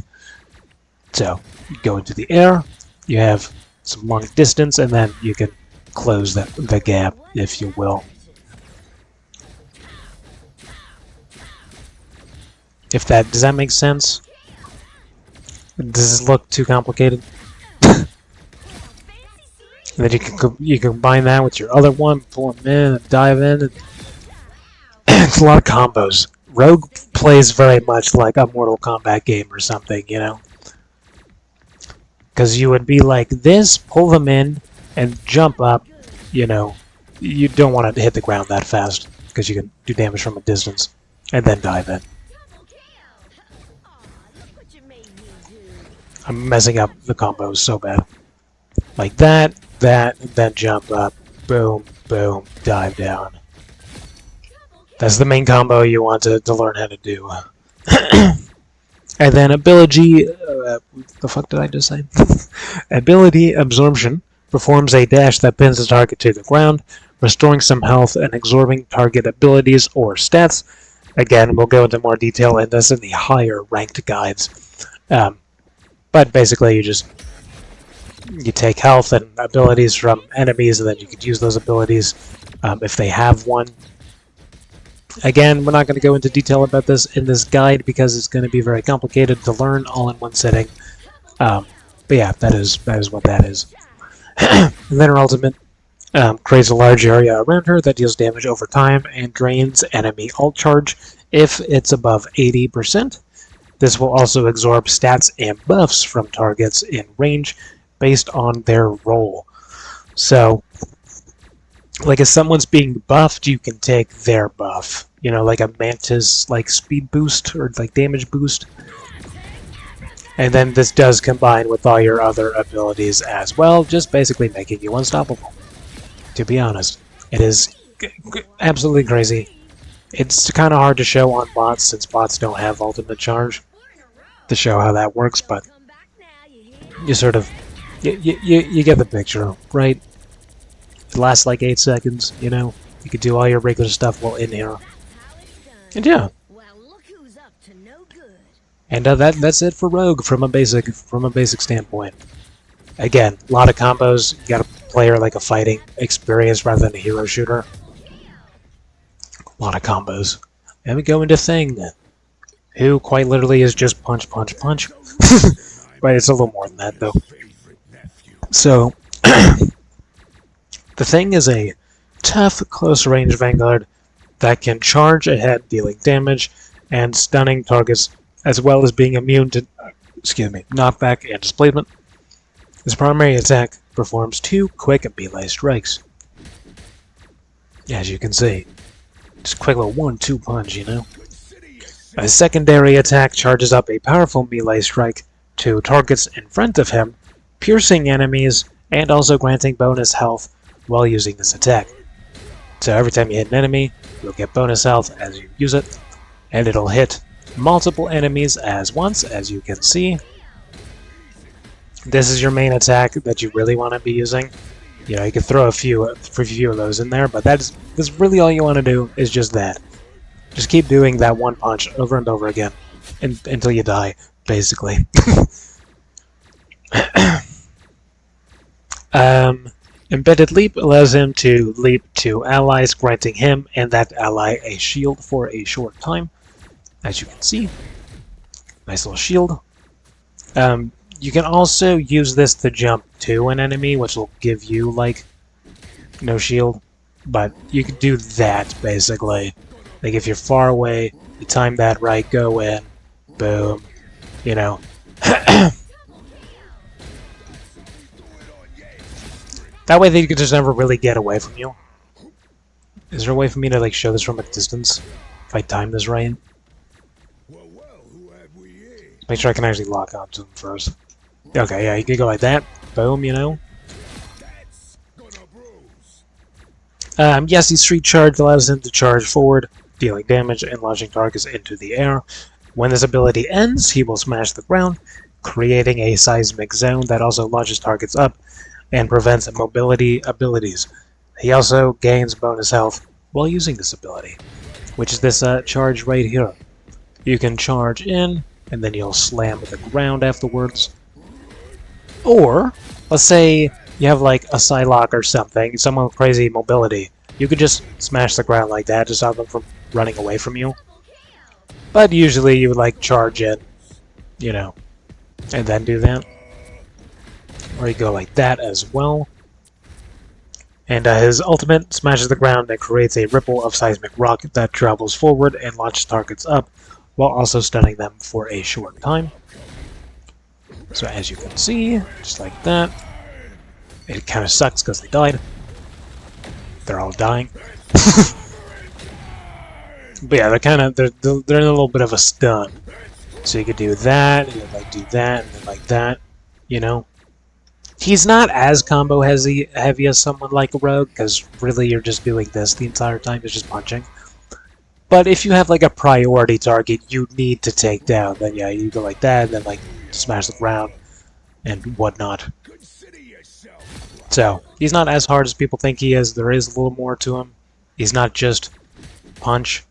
So, you go into the air, you have some long distance, and then you can close the gap, if you will. Does that make sense? Does this look too complicated? And then you can combine that with your other one, pull them in, and dive in. And it's a lot of combos. Rogue plays very much like a Mortal Kombat game or something, Because you would be like this, pull them in, and jump up, You don't want to hit the ground that fast, because you can do damage from a distance, and then dive in. I'm messing up the combos so bad. Like that, and then jump up, boom, boom, dive down. That's the main combo you want to learn how to do. And then ability, the fuck did I just say? Ability Absorption performs a dash that pins the target to the ground, restoring some health and absorbing target abilities or stats. Again, we'll go into more detail in this in the higher ranked guides. But basically you take health and abilities from enemies, and then you could use those abilities if they have one Again, we're not going to go into detail about this in this guide because it's going to be very complicated to learn all in one sitting. But yeah, that is what that is. And then her ultimate creates a large area around her that deals damage over time and drains enemy ult charge if it's above 80%. This will also absorb stats and buffs from targets in range based on their role. So, like if someone's being buffed, you can take their buff. You know, like a Mantis like speed boost or like damage boost. And then this does combine with all your other abilities as well, just basically making you unstoppable. To be honest, it is absolutely crazy. It's kind of hard to show on bots since bots don't have ultimate charge to show how that works, but you sort of you get the picture, right? It lasts like 8 seconds, you know. You can do all your regular stuff while in here, and yeah. And that's it for Rogue from a basic standpoint. Again, a lot of combos. You got to play her like a fighting experience rather than a hero shooter. A lot of combos. And we go into Thing, who quite literally is just punch, punch, punch. Right, it's a little more than that though. So, the Thing is a tough, close-range Vanguard that can charge ahead, dealing damage and stunning targets, as well as being immune to, knockback and displacement. His primary attack performs 2 quick melee strikes. As you can see, just a quick little 1-2 punch, you know. A secondary attack charges up a powerful melee strike to targets in front of him, piercing enemies and also granting bonus health while using this attack. So every time you hit an enemy, you'll get bonus health as you use it, and it'll hit multiple enemies as once, as you can see. This is your main attack that you really want to be using. You know, you can throw a few of those in there, but that's really all you want to do is just that. Just keep doing that one punch over and over again until you die, basically. Embedded Leap allows him to leap to allies, granting him and that ally a shield for a short time. As you can see, nice little shield. You can also use this to jump to an enemy, which will give you, like, no shield. But you can do that, basically. Like, if you're far away, you time that right, go in, boom, you know. That way they could just never really get away from you. Is there a way for me to, like, show this from a distance? If I time this right? Make sure I can actually lock onto them first. Okay, yeah, you can go like that. Boom, you know. Yes, the Street Charge allows him to charge forward, dealing damage and launching targets into the air. When this ability ends, he will smash the ground, creating a seismic zone that also launches targets up and prevents mobility abilities. He also gains bonus health while using this ability, which is this charge right here. You can charge in, and then you'll slam the ground afterwards. Or, let's say you have like a Psylocke or something, someone with crazy mobility. You could just smash the ground like that to stop them from running away from you. But usually you would like charge in, you know, and then do that. Or you go like that as well. And his ultimate smashes the ground and creates a ripple of seismic rock that travels forward and launches targets up, while also stunning them for a short time. So as you can see, just like that. It kind of sucks because they died. They're all dying. But yeah, they're in a little bit of a stun. So you could do that, and then like do that, and then like that, you know. He's not as combo heavy as someone like a Rogue, because really you're just doing this the entire time, it's just punching. But if you have like a priority target you need to take down, then yeah, you go like that, and then like smash the ground and whatnot. So, he's not as hard as people think he is. There is a little more to him. He's not just punch,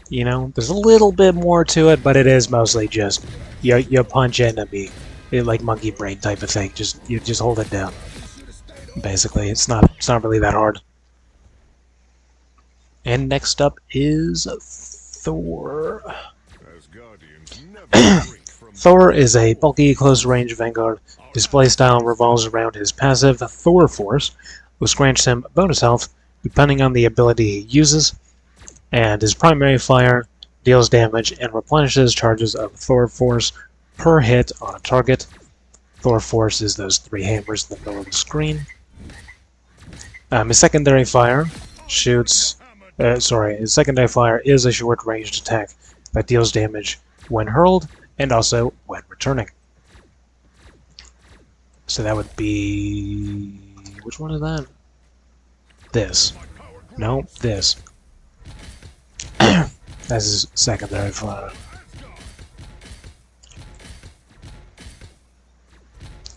you know? There's a little bit more to it, but it is mostly just you punch enemy. Like monkey brain type of thing. You just hold it down. Basically, it's not really that hard. And next up is Thor. Asgardians never shrink from Thor is a bulky, close-range Vanguard. His playstyle revolves around his passive Thor Force, which grants him bonus health depending on the ability he uses, and his primary fire deals damage and replenishes charges of Thor Force per hit on a target. Thor Force is those 3 hammers in the middle of the screen. His secondary fire shoots. His secondary fire is a short-ranged attack that deals damage when hurled and also when returning. So that would be... which one is that? This. No, this. That's his secondary fire.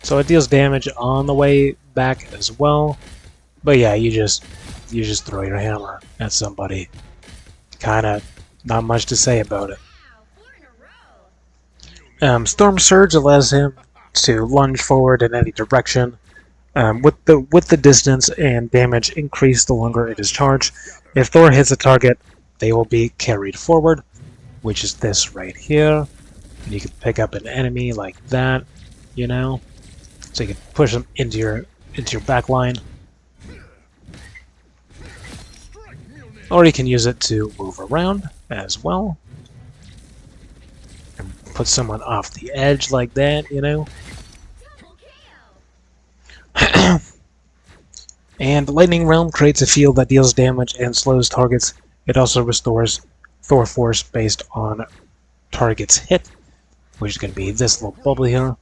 So it deals damage on the way back as well. But yeah, you just throw your hammer at somebody. Kinda not much to say about it. Storm Surge allows him to lunge forward in any direction. With the distance and damage increased the longer it is charged. If Thor hits a target, they will be carried forward, which is this right here. And you can pick up an enemy like that, you know. So you can push them into your back line. Or you can use it to move around as well. And put someone off the edge like that, you know. And Lightning Realm creates a field that deals damage and slows targets. It also restores Thor Force based on target's hit, which is going to be this little bubble here.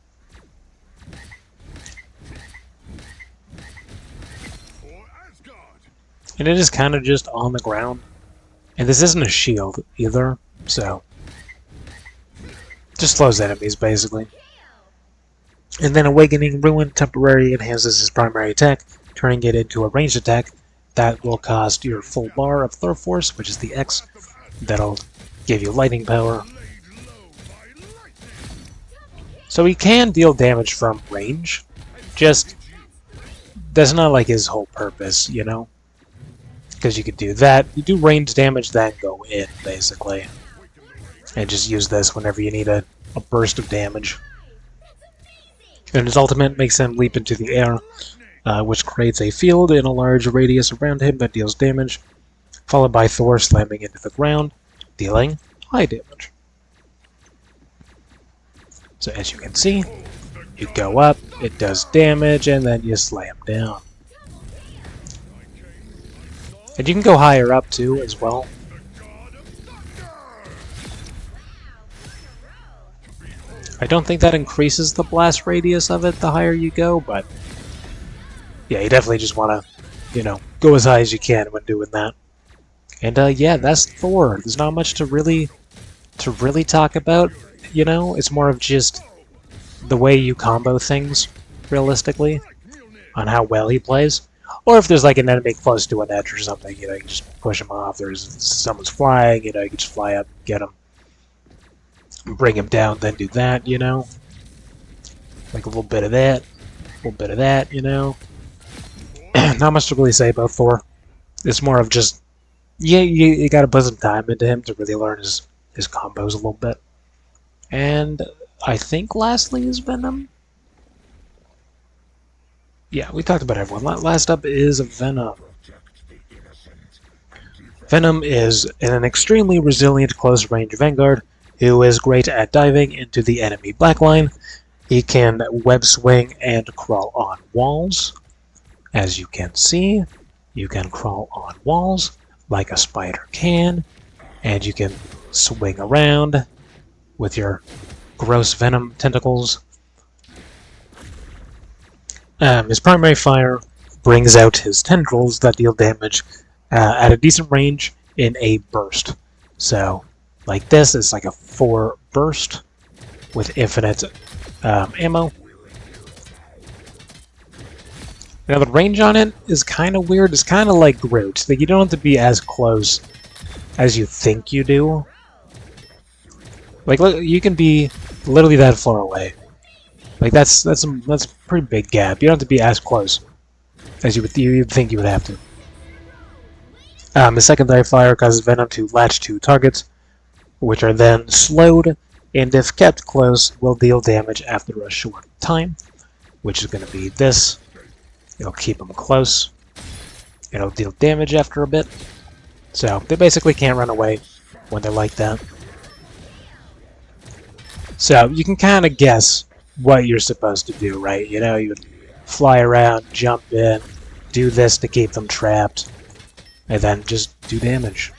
And it is kind of just on the ground. And this isn't a shield either, so just slows enemies basically. And then Awakening Ruin temporarily enhances his primary attack, turning it into a ranged attack that will cost your full bar of Thor Force, which is the X. That'll give you lightning power. So he can deal damage from range, just that's not like his whole purpose, you know? Because you could do that, you do range damage, then go in, basically. And just use this whenever you need a burst of damage. And his ultimate makes him leap into the air, which creates a field in a large radius around him that deals damage, followed by Thor slamming into the ground, dealing high damage. So as you can see, you go up, it does damage, and then you slam down. And you can go higher up too, as well. I don't think that increases the blast radius of it the higher you go, but yeah, you definitely just want to, you know, go as high as you can when doing that. And yeah, that's Thor. There's not much to really talk about, you know. It's more of just the way you combo things, realistically, on how well he plays. Or if there's like an enemy close to an edge or something, you know, you can just push him off. There's someone's flying, you know, you can just fly up, get him, bring him down, then do that, you know. Like a little bit of that, you know. Not much to really say about Thor. It's more of just, yeah, you gotta put some time into him to really learn his combos a little bit. And I think lastly is Venom. Yeah, we talked about everyone. Last up is Venom. Venom is an extremely resilient close-range Vanguard who is great at diving into the enemy backline. He can web swing and crawl on walls. As you can see, you can crawl on walls like a spider can, and you can swing around with your gross venom tentacles. His primary fire brings out his tendrils that deal damage at a decent range in a burst. So, like this, it's like a 4 burst with infinite ammo. Now the range on it is kind of weird. It's kind of like Groot. Like you don't have to be as close as you think you do. Like look, you can be literally that far away. Like that's a pretty big gap. You don't have to be as close as you'd think you would have to. The secondary fire causes Venom to latch to targets, which are then slowed, and if kept close, will deal damage after a short time, which is going to be this. It'll keep them close. It'll deal damage after a bit. So they basically can't run away when they're like that. So you can kind of guess what you're supposed to do, right? You know, you would fly around, jump in, do this to keep them trapped, and then just do damage.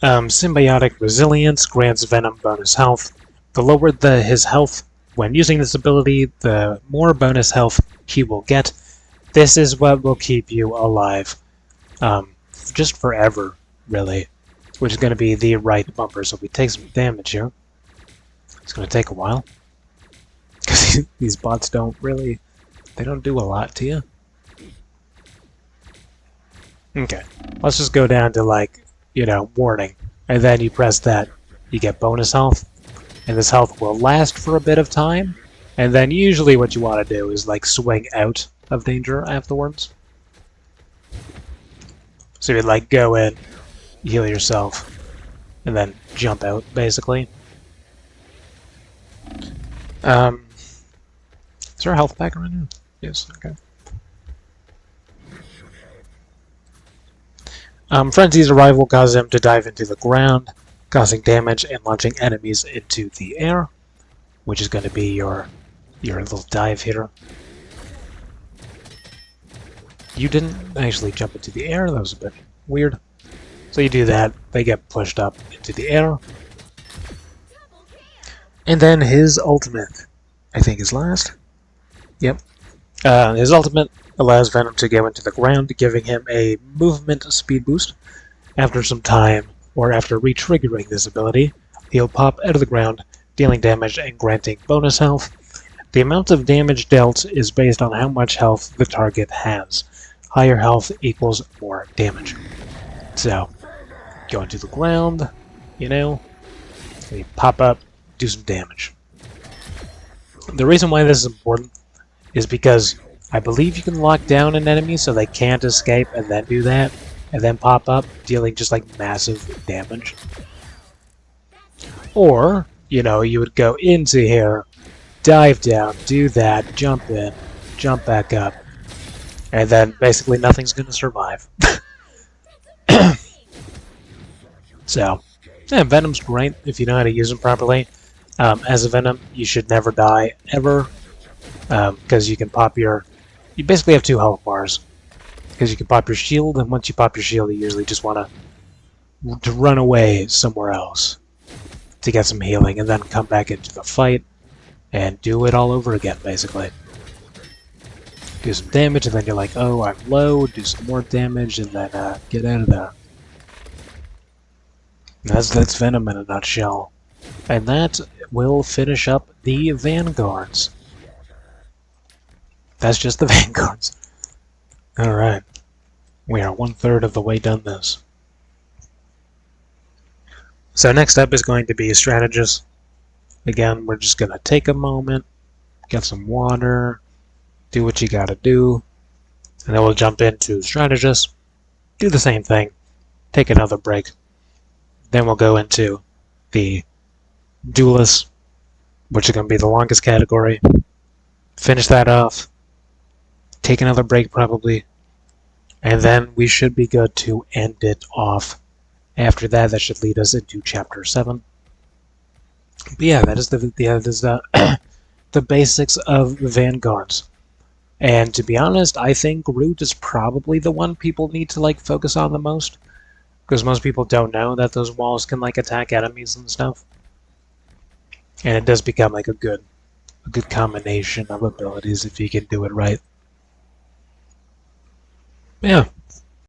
Symbiotic Resilience grants Venom bonus health. The lower his health when using this ability, the more bonus health he will get. This is what will keep you alive. Just forever, really. Which is going to be the right bumper. So if we take some damage here, it's going to take a while. Because these bots don't really... They don't do a lot to you. Okay. Let's just go down to, like, you know, warning. And then you press that. You get bonus health. And this health will last for a bit of time. And then usually what you want to do is, like, swing out of danger afterwards. So you'd, like, go in, heal yourself, and then jump out, basically. Is there a health pack around here? Yes, okay. Frenzy's arrival causes him to dive into the ground, causing damage and launching enemies into the air, which is going to be your little dive hitter. You didn't actually jump into the air, that was a bit weird. So you do that, they get pushed up into the air. And then his ultimate, I think is last. Yep. His ultimate allows Venom to go into the ground, giving him a movement speed boost. After some time, or after re-triggering this ability, he'll pop out of the ground, dealing damage and granting bonus health. The amount of damage dealt is based on how much health the target has. Higher health equals more damage. So, go into the ground, you know, you pop up, do some damage. The reason why this is important is because I believe you can lock down an enemy so they can't escape and then do that, and then pop up, dealing just like massive damage. Or, you know, you would go into here, dive down, do that, jump in, jump back up, and then basically nothing's going to survive. So, yeah, Venom's great if you know how to use him properly. As a Venom, you should never die, ever, because you can pop your... You basically have 2 health bars, because you can pop your shield, and once you pop your shield, you usually just want to run away somewhere else to get some healing, and then come back into the fight, and do it all over again, basically. Do some damage, and then you're like, oh, I'm low, do some more damage, and then get out of there. That's Venom in a nutshell. And that will finish up the Vanguards. That's just the Vanguards. Alright. We are 1/3 of the way done this. So next up is going to be Strategist. Again, we're just going to take a moment, get some water, do what you gotta do, and then we'll jump into Strategist, do the same thing, take another break. Then we'll go into the Duelist, which is going to be the longest category. Finish that off. Take another break probably. And then we should be good to end it off. After that, that should lead us into Chapter 7. But yeah, that is the basics of Vanguards. And to be honest, I think Root is probably the one people need to like focus on the most. Because most people don't know that those walls can like attack enemies and stuff. And it does become like a good combination of abilities if you can do it right. Yeah.